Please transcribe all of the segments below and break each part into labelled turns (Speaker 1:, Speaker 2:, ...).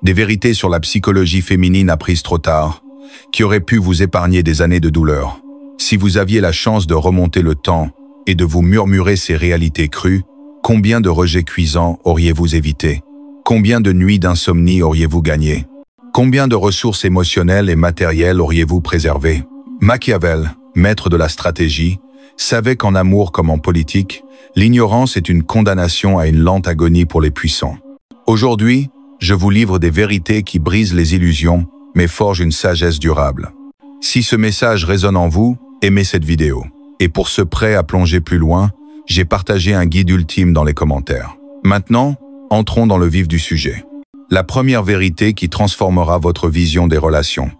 Speaker 1: Des vérités sur la psychologie féminine apprises trop tard, qui auraient pu vous épargner des années de douleur. Si vous aviez la chance de remonter le temps et de vous murmurer ces réalités crues, combien de rejets cuisants auriez-vous évité? Combien de nuits d'insomnie auriez-vous gagné? Combien de ressources émotionnelles et matérielles auriez-vous préservées? Machiavel, maître de la stratégie, savait qu'en amour comme en politique, l'ignorance est une condamnation à une lente agonie pour les puissants. Aujourd'hui, je vous livre des vérités qui brisent les illusions, mais forgent une sagesse durable. Si ce message résonne en vous, aimez cette vidéo. Et pour ceux prêts à plonger plus loin, j'ai partagé un guide ultime dans les commentaires. Maintenant, entrons dans le vif du sujet. La première vérité qui transformera votre vision des relations.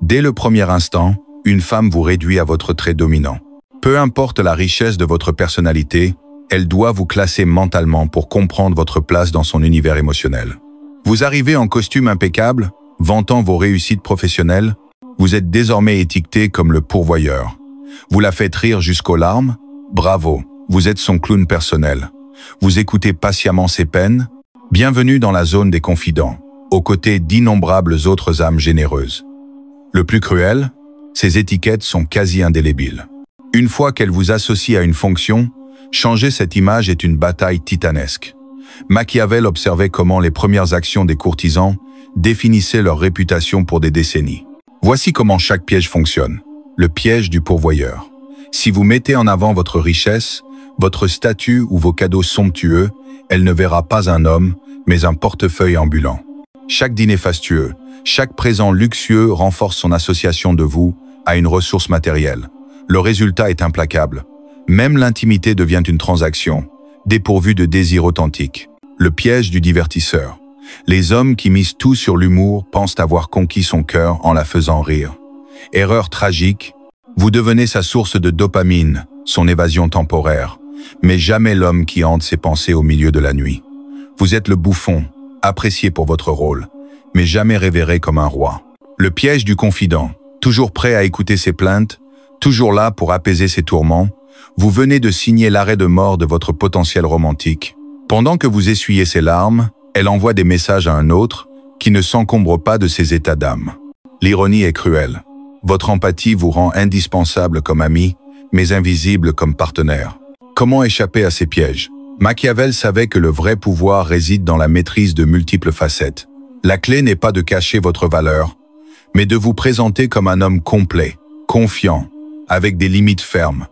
Speaker 1: Dès le premier instant, une femme vous réduit à votre trait dominant. Peu importe la richesse de votre personnalité, elle doit vous classer mentalement pour comprendre votre place dans son univers émotionnel. Vous arrivez en costume impeccable, vantant vos réussites professionnelles, vous êtes désormais étiqueté comme le pourvoyeur. Vous la faites rire jusqu'aux larmes, bravo, vous êtes son clown personnel. Vous écoutez patiemment ses peines, bienvenue dans la zone des confidents, aux côtés d'innombrables autres âmes généreuses. Le plus cruel, ces étiquettes sont quasi indélébiles. Une fois qu'elles vous associent à une fonction, changer cette image est une bataille titanesque. Machiavel observait comment les premières actions des courtisans définissaient leur réputation pour des décennies. Voici comment chaque piège fonctionne. Le piège du pourvoyeur. Si vous mettez en avant votre richesse, votre statut ou vos cadeaux somptueux, elle ne verra pas un homme, mais un portefeuille ambulant. Chaque dîner fastueux, chaque présent luxueux renforce son association de vous à une ressource matérielle. Le résultat est implacable. Même l'intimité devient une transaction, dépourvue de désir authentique. Le piège du divertisseur. Les hommes qui misent tout sur l'humour pensent avoir conquis son cœur en la faisant rire. Erreur tragique, vous devenez sa source de dopamine, son évasion temporaire, mais jamais l'homme qui hante ses pensées au milieu de la nuit. Vous êtes le bouffon, apprécié pour votre rôle, mais jamais révéré comme un roi. Le piège du confident, toujours prêt à écouter ses plaintes, toujours là pour apaiser ses tourments, vous venez de signer l'arrêt de mort de votre potentiel romantique. Pendant que vous essuyez ses larmes, elle envoie des messages à un autre qui ne s'encombre pas de ses états d'âme. L'ironie est cruelle. Votre empathie vous rend indispensable comme ami, mais invisible comme partenaire. Comment échapper à ces pièges? Machiavel savait que le vrai pouvoir réside dans la maîtrise de multiples facettes. La clé n'est pas de cacher votre valeur, mais de vous présenter comme un homme complet, confiant, avec des limites fermes,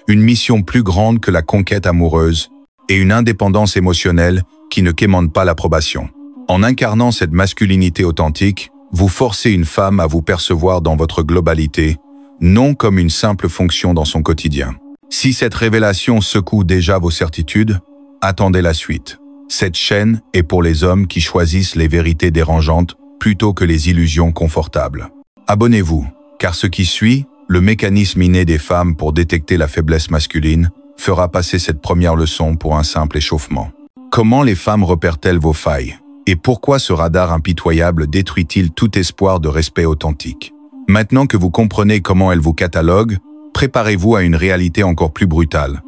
Speaker 1: une mission plus grande que la conquête amoureuse et une indépendance émotionnelle qui ne quémande pas l'approbation. En incarnant cette masculinité authentique, vous forcez une femme à vous percevoir dans votre globalité, non comme une simple fonction dans son quotidien. Si cette révélation secoue déjà vos certitudes, attendez la suite. Cette chaîne est pour les hommes qui choisissent les vérités dérangeantes plutôt que les illusions confortables. Abonnez-vous, car ce qui suit, le mécanisme inné des femmes pour détecter la faiblesse masculine, fera passer cette première leçon pour un simple échauffement. Comment les femmes repèrent-elles vos failles? Et pourquoi ce radar impitoyable détruit-il tout espoir de respect authentique? Maintenant que vous comprenez comment elles vous cataloguent, préparez-vous à une réalité encore plus brutale.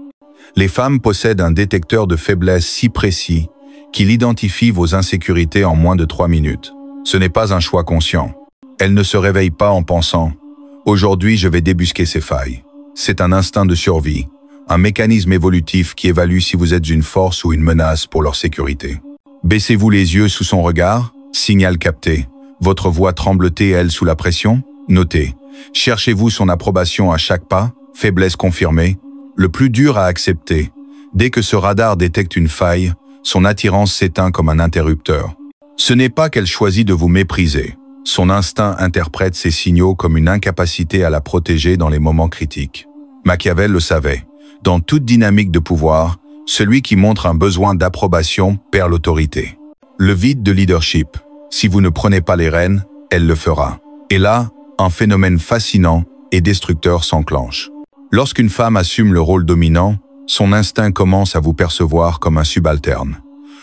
Speaker 1: Les femmes possèdent un détecteur de faiblesse si précis qu'il identifie vos insécurités en moins de 3 minutes. Ce n'est pas un choix conscient. Elles ne se réveillent pas en pensant « Aujourd'hui, je vais débusquer ces failles ». C'est un instinct de survie, un mécanisme évolutif qui évalue si vous êtes une force ou une menace pour leur sécurité. Baissez-vous les yeux sous son regard, signal capté. Votre voix tremble-t-elle sous la pression? Notez. Cherchez-vous son approbation à chaque pas? Faiblesse confirmée. Le plus dur à accepter. Dès que ce radar détecte une faille, son attirance s'éteint comme un interrupteur. Ce n'est pas qu'elle choisit de vous mépriser. Son instinct interprète ces signaux comme une incapacité à la protéger dans les moments critiques. Machiavel le savait. Dans toute dynamique de pouvoir, celui qui montre un besoin d'approbation perd l'autorité. Le vide de leadership. Si vous ne prenez pas les rênes, elle le fera. Et là, un phénomène fascinant et destructeur s'enclenche. Lorsqu'une femme assume le rôle dominant, son instinct commence à vous percevoir comme un subalterne.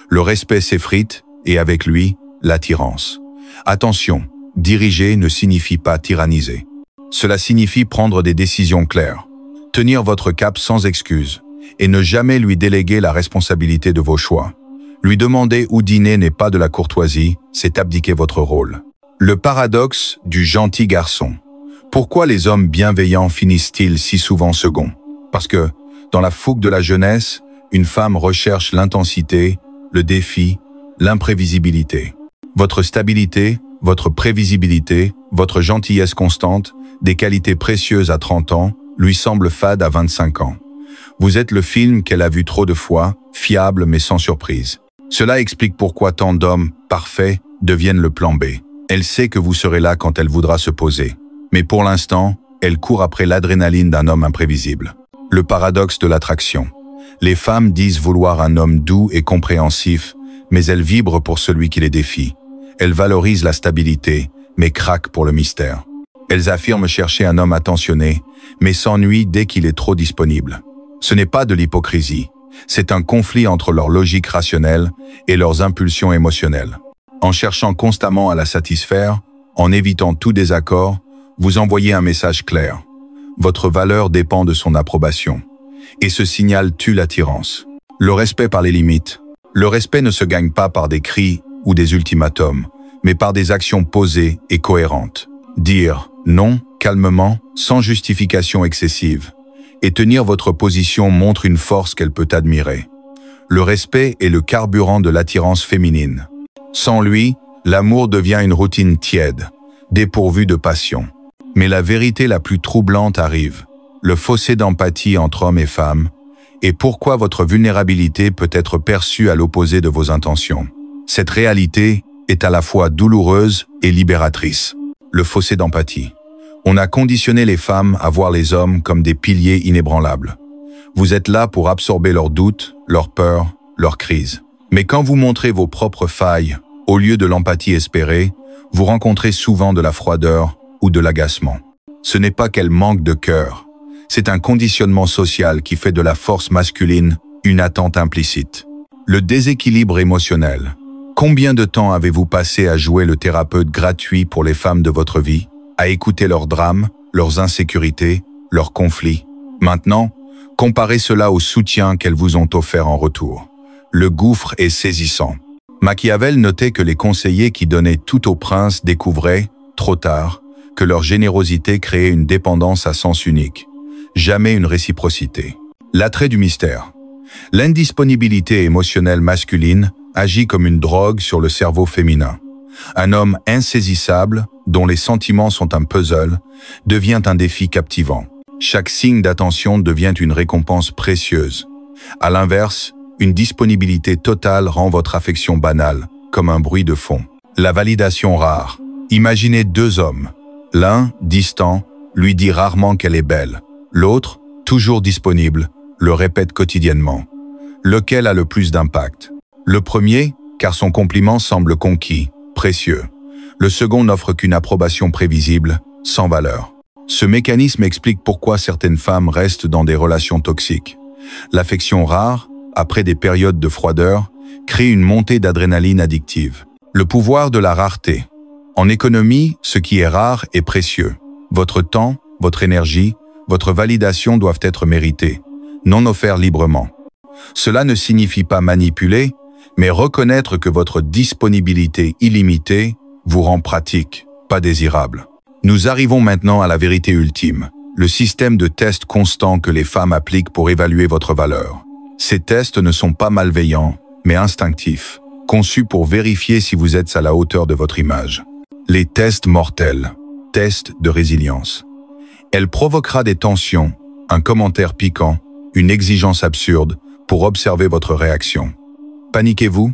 Speaker 1: Le respect s'effrite et avec lui, l'attirance. Attention, diriger ne signifie pas tyranniser. Cela signifie prendre des décisions claires, tenir votre cap sans excuse et ne jamais lui déléguer la responsabilité de vos choix. Lui demander où dîner n'est pas de la courtoisie, c'est abdiquer votre rôle. Le paradoxe du gentil garçon. Pourquoi les hommes bienveillants finissent-ils si souvent seconds? Parce que, dans la fougue de la jeunesse, une femme recherche l'intensité, le défi, l'imprévisibilité. Votre stabilité, votre prévisibilité, votre gentillesse constante, des qualités précieuses à 30 ans, lui semblent fades à 25 ans. Vous êtes le film qu'elle a vu trop de fois, fiable mais sans surprise. Cela explique pourquoi tant d'hommes parfaits deviennent le plan B. Elle sait que vous serez là quand elle voudra se poser. Mais pour l'instant, elle court après l'adrénaline d'un homme imprévisible. Le paradoxe de l'attraction. Les femmes disent vouloir un homme doux et compréhensif, mais elles vibrent pour celui qui les défie. Elles valorisent la stabilité, mais craquent pour le mystère. Elles affirment chercher un homme attentionné, mais s'ennuient dès qu'il est trop disponible. Ce n'est pas de l'hypocrisie, c'est un conflit entre leur logique rationnelle et leurs impulsions émotionnelles. En cherchant constamment à la satisfaire, en évitant tout désaccord, vous envoyez un message clair. Votre valeur dépend de son approbation. Et ce signal tue l'attirance. Le respect par les limites. Le respect ne se gagne pas par des cris ou des ultimatums, mais par des actions posées et cohérentes. Dire non, calmement, sans justification excessive. Et tenir votre position montre une force qu'elle peut admirer. Le respect est le carburant de l'attirance féminine. Sans lui, l'amour devient une routine tiède, dépourvue de passion. Mais la vérité la plus troublante arrive. Le fossé d'empathie entre hommes et femmes, et pourquoi votre vulnérabilité peut être perçue à l'opposé de vos intentions. Cette réalité est à la fois douloureuse et libératrice. Le fossé d'empathie. On a conditionné les femmes à voir les hommes comme des piliers inébranlables. Vous êtes là pour absorber leurs doutes, leurs peurs, leurs crises. Mais quand vous montrez vos propres failles, au lieu de l'empathie espérée, vous rencontrez souvent de la froideur ou de l'agacement. Ce n'est pas qu'elle manque de cœur. C'est un conditionnement social qui fait de la force masculine une attente implicite. Le déséquilibre émotionnel. Combien de temps avez-vous passé à jouer le thérapeute gratuit pour les femmes de votre vie, à écouter leurs drames, leurs insécurités, leurs conflits? Maintenant, comparez cela au soutien qu'elles vous ont offert en retour. Le gouffre est saisissant. Machiavel notait que les conseillers qui donnaient tout au prince découvraient, trop tard, que leur générosité créait une dépendance à sens unique. Jamais une réciprocité. L'attrait du mystère. L'indisponibilité émotionnelle masculine agit comme une drogue sur le cerveau féminin. Un homme insaisissable, dont les sentiments sont un puzzle, devient un défi captivant. Chaque signe d'attention devient une récompense précieuse. À l'inverse, une disponibilité totale rend votre affection banale, comme un bruit de fond. La validation rare. Imaginez deux hommes. L'un, distant, lui dit rarement qu'elle est belle. L'autre, toujours disponible, le répète quotidiennement. Lequel a le plus d'impact? Le premier, car son compliment semble conquis, précieux. Le second n'offre qu'une approbation prévisible, sans valeur. Ce mécanisme explique pourquoi certaines femmes restent dans des relations toxiques. L'affection rare, après des périodes de froideur, crée une montée d'adrénaline addictive. Le pouvoir de la rareté. En économie, ce qui est rare est précieux. Votre temps, votre énergie, votre validation doivent être méritées, non offerts librement. Cela ne signifie pas manipuler, mais reconnaître que votre disponibilité illimitée vous rend pratique, pas désirable. Nous arrivons maintenant à la vérité ultime, le système de tests constants que les femmes appliquent pour évaluer votre valeur. Ces tests ne sont pas malveillants, mais instinctifs, conçus pour vérifier si vous êtes à la hauteur de votre image. Les tests mortels, tests de résilience. Elle provoquera des tensions, un commentaire piquant, une exigence absurde pour observer votre réaction. Paniquez-vous?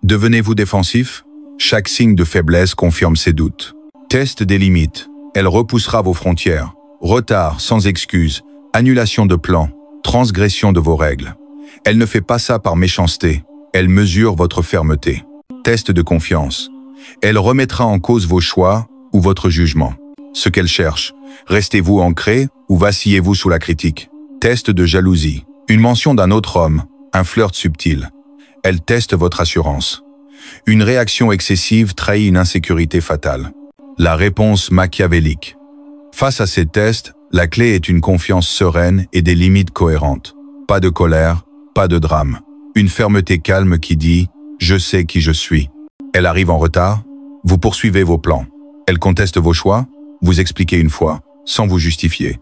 Speaker 1: Devenez-vous défensif? Chaque signe de faiblesse confirme ses doutes. Test des limites. Elle repoussera vos frontières. Retard sans excuse, annulation de plan, transgression de vos règles. Elle ne fait pas ça par méchanceté. Elle mesure votre fermeté. Test de confiance. Elle remettra en cause vos choix ou votre jugement. Ce qu'elle cherche. Restez-vous ancré ou vacillez-vous sous la critique? Test de jalousie. Une mention d'un autre homme, un flirt subtil. Elle teste votre assurance. Une réaction excessive trahit une insécurité fatale. La réponse machiavélique. Face à ces tests, la clé est une confiance sereine et des limites cohérentes. Pas de colère, pas de drame. Une fermeté calme qui dit Je sais qui je suis. Elle arrive en retard. Vous poursuivez vos plans. Elle conteste vos choix. Vous expliquez une fois, sans vous justifier.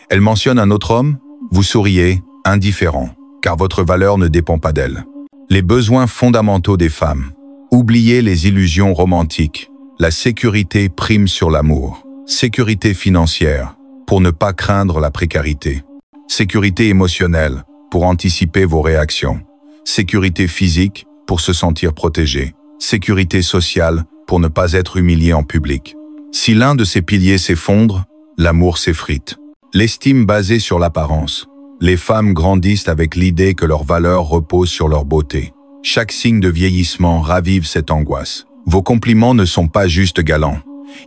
Speaker 1: Elle mentionne un autre homme. Vous souriez, indifférent, car votre valeur ne dépend pas d'elle. Les besoins fondamentaux des femmes. Oubliez les illusions romantiques. La sécurité prime sur l'amour. Sécurité financière, pour ne pas craindre la précarité. Sécurité émotionnelle, pour anticiper vos réactions. Sécurité physique, pour se sentir protégé. Sécurité sociale, pour ne pas être humilié en public. Si l'un de ces piliers s'effondre, l'amour s'effrite. L'estime basée sur l'apparence. Les femmes grandissent avec l'idée que leur valeur repose sur leur beauté. Chaque signe de vieillissement ravive cette angoisse. Vos compliments ne sont pas juste galants.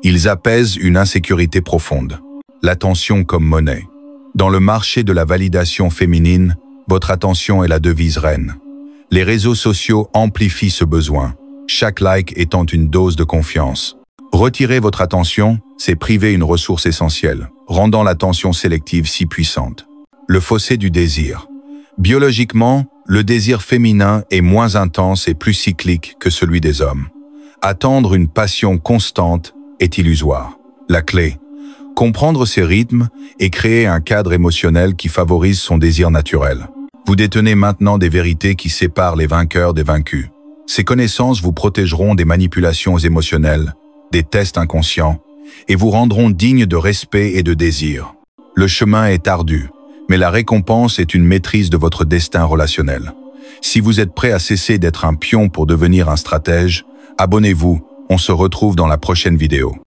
Speaker 1: Ils apaisent une insécurité profonde. L'attention comme monnaie. Dans le marché de la validation féminine, votre attention est la devise reine. Les réseaux sociaux amplifient ce besoin, chaque like étant une dose de confiance. Retirer votre attention, c'est priver une ressource essentielle, rendant l'attention sélective si puissante. Le fossé du désir. Biologiquement, le désir féminin est moins intense et plus cyclique que celui des hommes. Attendre une passion constante est illusoire. La clé, comprendre ses rythmes et créer un cadre émotionnel qui favorise son désir naturel. Vous détenez maintenant des vérités qui séparent les vainqueurs des vaincus. Ces connaissances vous protégeront des manipulations émotionnelles, des tests inconscients, et vous rendront digne de respect et de désir. Le chemin est ardu, mais la récompense est une maîtrise de votre destin relationnel. Si vous êtes prêt à cesser d'être un pion pour devenir un stratège, abonnez-vous, on se retrouve dans la prochaine vidéo.